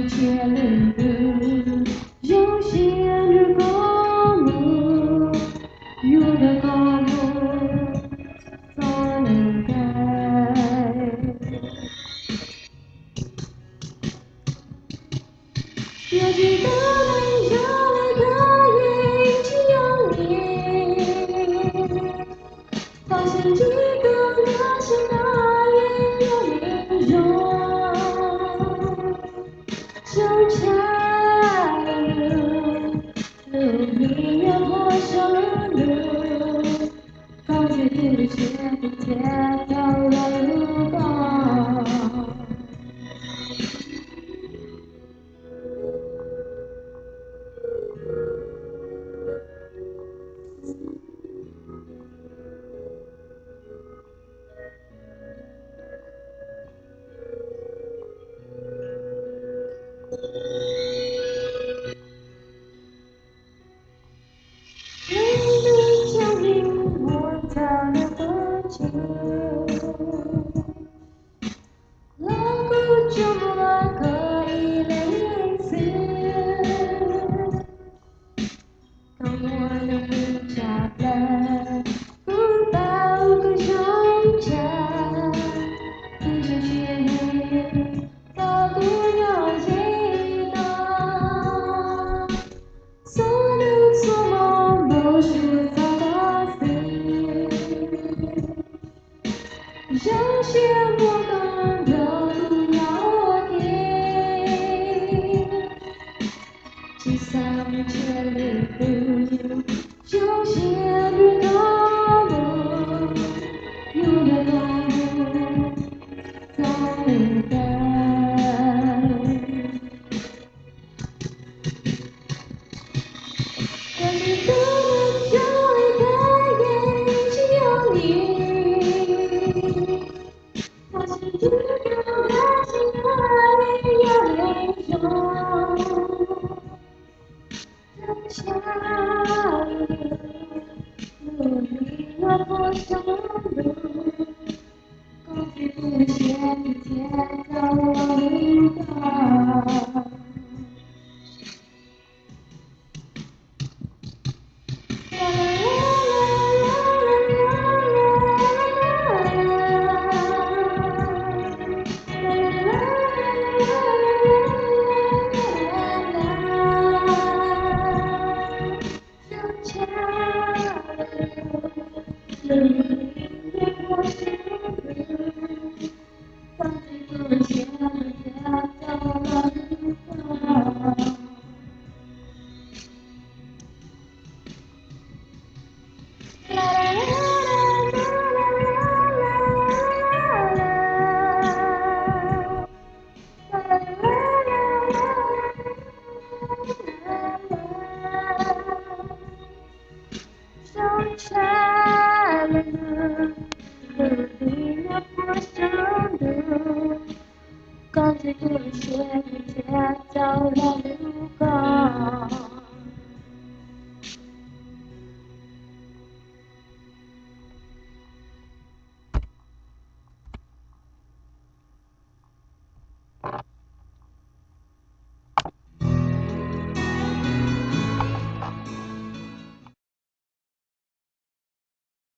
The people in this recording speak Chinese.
却领悟，有些日光幕，有的光幕，总能改。有几个没有泪的眼睛有你，发现几个渺小的眼有你容，就差路，路比越过小路，高举的雪不贴到了路光。你的脚印我找了多久？老古旧木可以类似，当我的名下了，不到个胸前，你就去到底有几多？所有做梦都是在打死，有些我懂得不要听，七三千里路，有些日高路，有的光路，在等。有几个没有泪的眼睛有你，发现几个感情的里有泪容，就像路，路比越过小